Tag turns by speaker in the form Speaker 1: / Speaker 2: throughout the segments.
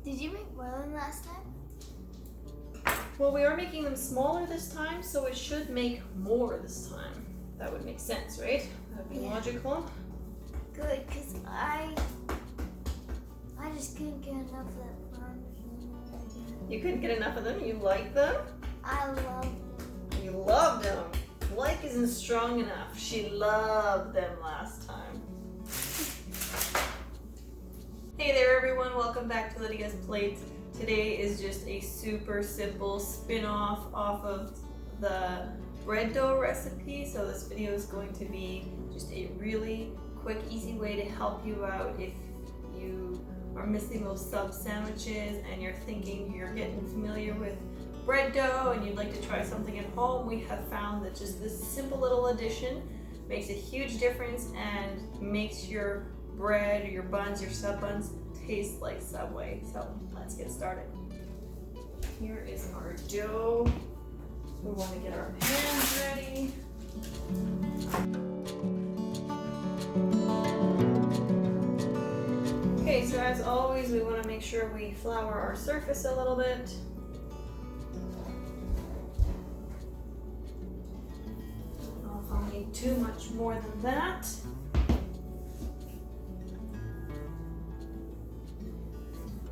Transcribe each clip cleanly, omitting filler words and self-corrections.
Speaker 1: Did you make more than last time?
Speaker 2: Well, we are making them smaller this time, so it should make more this time. That would make sense, right? That would be logical.
Speaker 1: Good, because I just couldn't get enough of that bun.
Speaker 2: You couldn't get enough of them? You like them?
Speaker 1: I love them.
Speaker 2: You loved them. Like isn't strong enough. She loved them last time. Hey there everyone, welcome back to Lydia's Plates. Today is just a super simple spin-off off of the bread dough recipe. So this video is going to be just a really quick, easy way to help you out if you are missing those sub sandwiches and you're thinking you're getting familiar with bread dough and you'd like to try something at home. We have found that just this simple little addition makes a huge difference and makes your bread or your buns, your sub buns, taste like Subway. So let's get started. Here is our dough. We want to get our pans ready. Okay, so as always, we want to make sure we flour our surface a little bit. I don't know if I'll need too much more than that.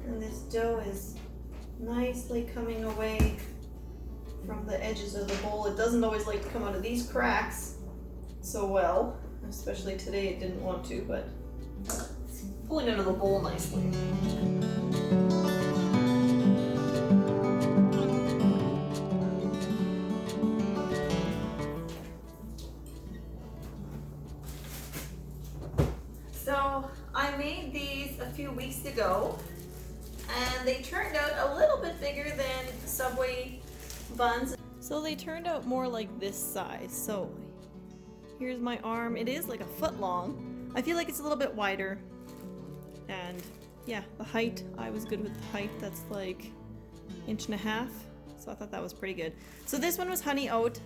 Speaker 2: And this dough is nicely coming away from the edges of the bowl. It doesn't always like to come out of these cracks so well, especially today it didn't want to, but it's pulling out of the bowl nicely. So I made these a few weeks ago and they turned out a little bit bigger than Subway buns. So they turned out more like this size. So here's my arm. It is like a foot long. I feel like it's a little bit wider. And yeah, the height, I was good with the height. That's like 1.5 inches. So I thought that was pretty good. So this one was honey oat.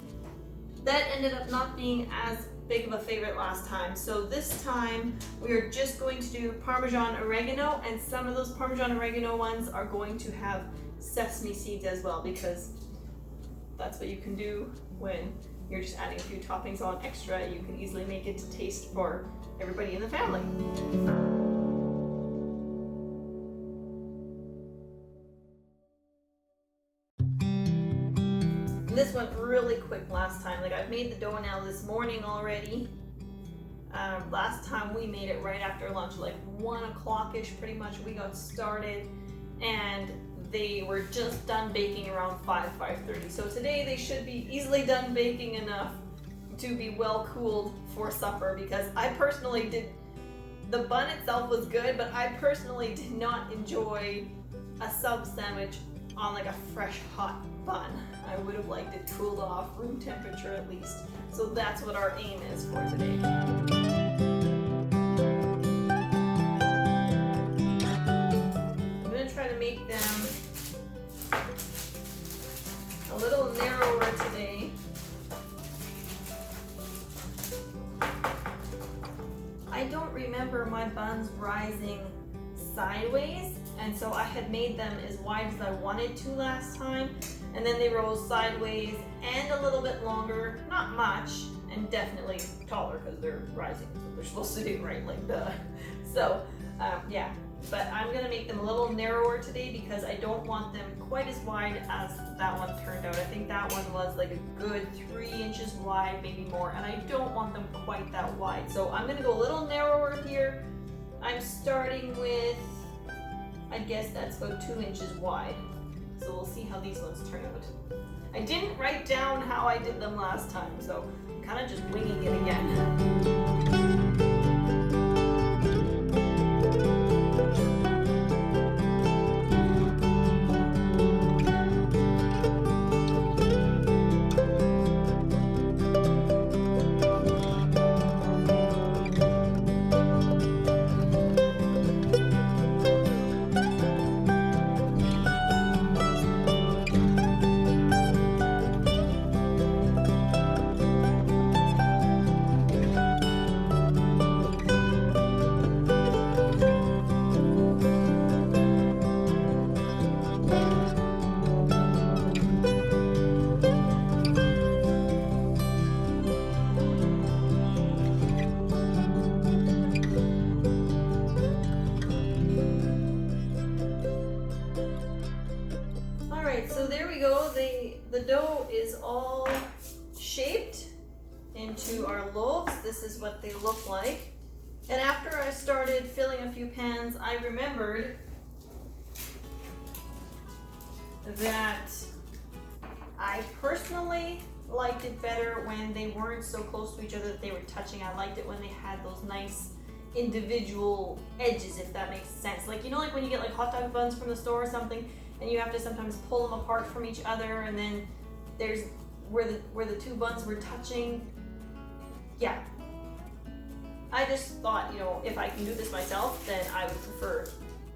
Speaker 2: That ended up not being as big of a favorite last time. So this time we are just going to do Parmesan oregano, and some of those Parmesan oregano ones are going to have sesame seeds as well, because that's what you can do when you're just adding a few toppings on extra. You can easily make it to taste for everybody in the family. This went really quick last time. Like I've made the dough now this morning already. Last time we made it right after lunch, like 1 o'clock-ish pretty much. We got started and they were just done baking around 5:30. So today they should be easily done baking enough to be well cooled for supper, because I personally did, the bun itself was good, but I personally did not enjoy a sub sandwich on like a fresh hot bun. I would have liked it cooled off, room temperature at least. So that's what our aim is for today. I'm gonna try to make them a little narrower today. I don't remember my buns rising sideways, and so I had made them as wide as I wanted to last time, and then they rose sideways and a little bit longer, not much, and definitely taller because they're rising. That's what they're supposed to do, right? Like duh. So yeah, but I'm gonna make them a little narrower today because I don't want them quite as wide as that one turned out. I think that one was like a good 3 inches wide, maybe more, and I don't want them quite that wide. So I'm gonna go a little narrower here. I'm starting with, I guess that's about 2 inches wide. So we'll see how these ones turn out. I didn't write down how I did them last time, so I'm kind of just winging it again. So there we go. The dough is all shaped into our loaves. This is what they look like. And after I started filling a few pans, I remembered that I personally liked it better when they weren't so close to each other that they were touching. I liked it when they had those nice individual edges, if that makes sense. Like, you know, like when you get like hot dog buns from the store or something, and you have to sometimes pull them apart from each other, and then there's where the two buns were touching. Yeah. I just thought, you know, if I can do this myself, then I would prefer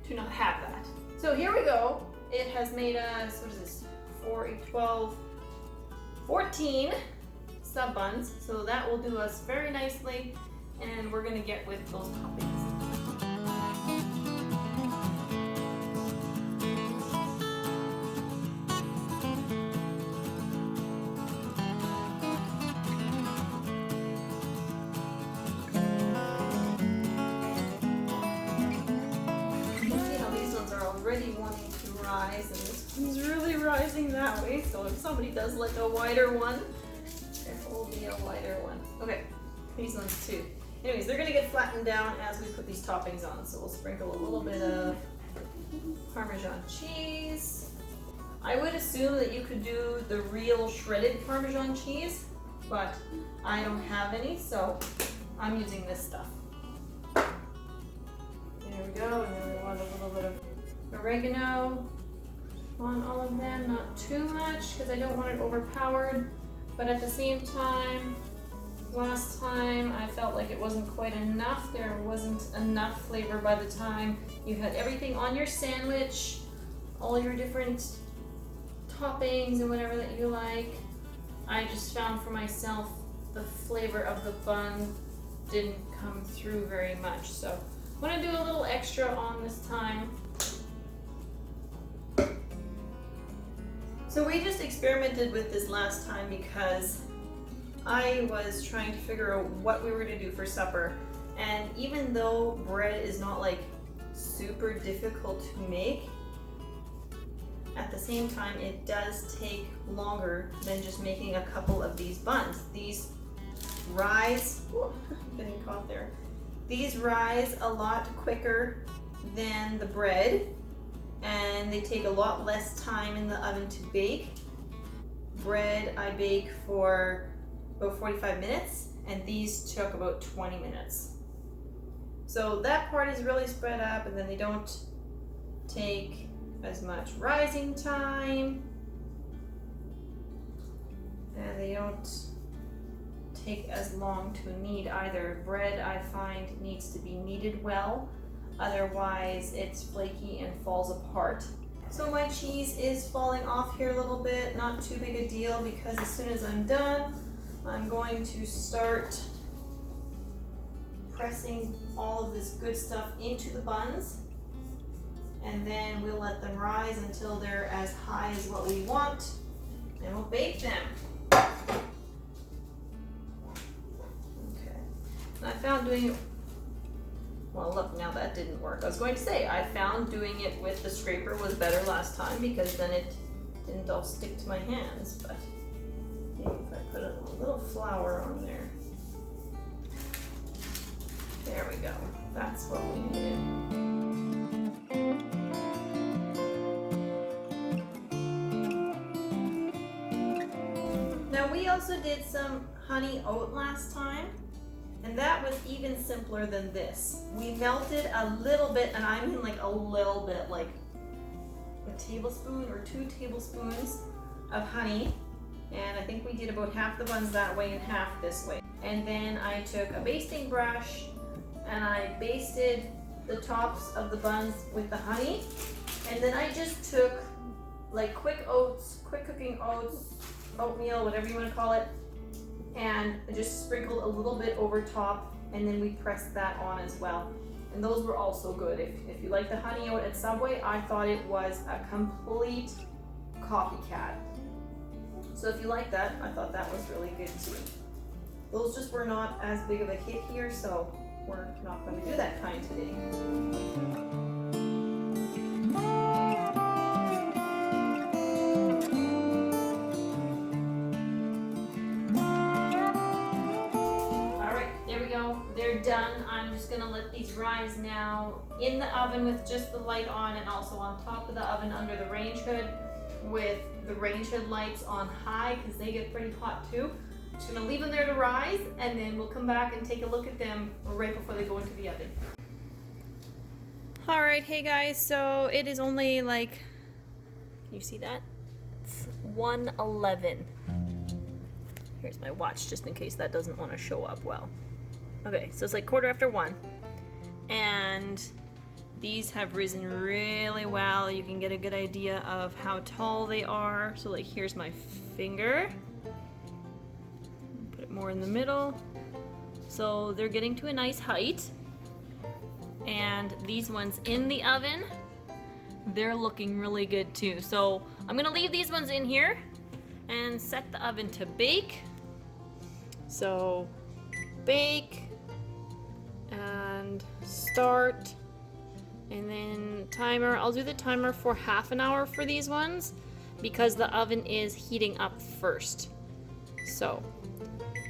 Speaker 2: to not have that. So here we go. It has made us, what is this, 4, 8, 12, 14 sub buns. So that will do us very nicely, and we're gonna get with those toppings. Already wanting to rise, and this one's really rising that way, so if somebody does like a wider one, there will be a wider one. Okay, these ones too. Anyways, they're gonna get flattened down as we put these toppings on, so we'll sprinkle a little bit of Parmesan cheese. I would assume that you could do the real shredded Parmesan cheese, but I don't have any, so I'm using this stuff. There we go, and then we want a little bit of oregano on all of them, not too much because I don't want it overpowered, but at the same time, last time I felt like it wasn't quite enough. There wasn't enough flavor by the time you had everything on your sandwich, all your different toppings and whatever that you like. I just found for myself the flavor of the bun didn't come through very much, so I'm going to do a little extra on this time. So we just experimented with this last time because I was trying to figure out what we were going to do for supper, and even though bread is not like super difficult to make, at the same time it does take longer than just making a couple of these buns. These rise, getting caught there. These rise a lot quicker than the bread, and they take a lot less time in the oven to bake. Bread I bake for about 45 minutes, and these took about 20 minutes. So that part is really spread up, and then they don't take as much rising time, and they don't take as long to knead either. Bread I find needs to be kneaded well, otherwise it's flaky and falls apart. So my cheese is falling off here a little bit, not too big a deal, because as soon as I'm done, I'm going to start pressing all of this good stuff into the buns, and then we'll let them rise until they're as high as what we want, and we'll bake them. Okay, and I found doing it, well look, now that didn't work. I was going to say, I found doing it with the scraper was better last time because then it didn't all stick to my hands, but maybe if I put a little flour on there. There we go, that's what we needed. Now we also did some honey oat last time, and that was even simpler than this. We melted a little bit, and I mean like a little bit, like a tablespoon or 2 tablespoons of honey, and I think we did about half the buns that way and half this way. And then I took a basting brush and I basted the tops of the buns with the honey, and then I just took like quick cooking oats, oatmeal, whatever you want to call it, and I just sprinkled a little bit over top, and then we pressed that on as well. And those were also good. If you like the honey oat at Subway, I thought it was a complete copycat. So if you like that, I thought that was really good too. Those just were not as big of a hit here, so we're not going to do that kind today. rise now in the oven with just the light on, and also on top of the oven under the range hood with the range hood lights on high because they get pretty hot too. Just gonna leave them there to rise, and then we'll come back and take a look at them right before they go into the oven. All right, hey guys, so it is only like, can you see that? It's 1:11. Here's my watch just in case that doesn't want to show up well. Okay, so it's like 1:15, and these have risen really well. You can get a good idea of how tall they are. So like here's my finger. Put it more in the middle. So they're getting to a nice height. And these ones in the oven, they're looking really good too. So I'm gonna leave these ones in here and set the oven to bake. So bake and start, and then timer. I'll do the timer for half an hour for these ones because the oven is heating up first. So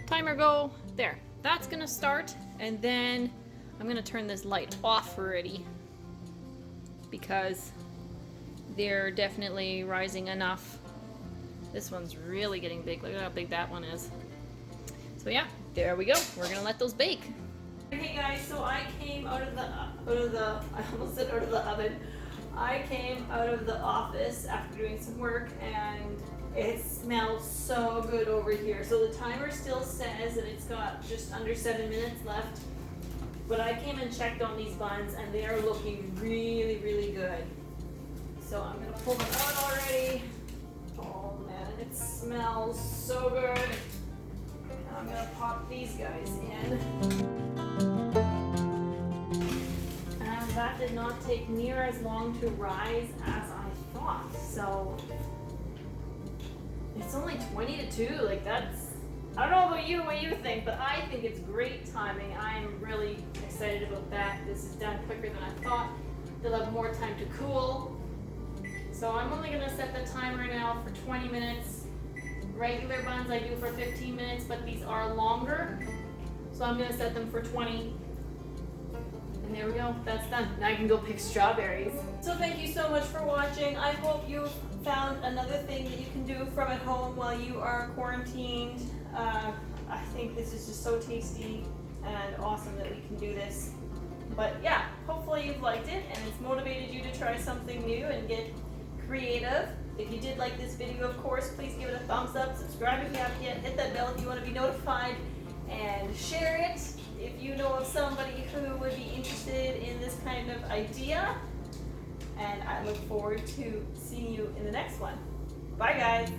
Speaker 2: timer go, there. That's gonna start, and then I'm gonna turn this light off already because they're definitely rising enough. This one's really getting big. Look at how big that one is. So yeah, there we go. We're gonna let those bake. Hey guys, so I came out of the I almost said out of the oven. I came out of the office after doing some work, and it smells so good over here. So the timer still says that it's got just under 7 minutes left. But I came and checked on these buns, and they are looking really, really good. So I'm gonna pull them out already. Oh man, it smells so good. And I'm gonna pop these guys in. And that did not take near as long to rise as I thought. So it's only 20 to 2, like that's, I don't know about you, what you think, but I think it's great timing. I'm really excited about that. This is done quicker than I thought. They'll have more time to cool. So I'm only gonna set the timer now for 20 minutes. Regular buns I do for 15 minutes, but these are longer. So I'm gonna set them for 20. And there we go, that's done. Now I can go pick strawberries. So thank you so much for watching. I hope you found another thing that you can do from at home while you are quarantined. I think this is just so tasty and awesome that we can do this. But yeah, hopefully you've liked it and it's motivated you to try something new and get creative. If you did like this video, of course, please give it a thumbs up, subscribe if you haven't yet, hit that bell if you want to be notified, and share it if you know of somebody who would be interested in this kind of idea. And I look forward to seeing you in the next one. Bye guys!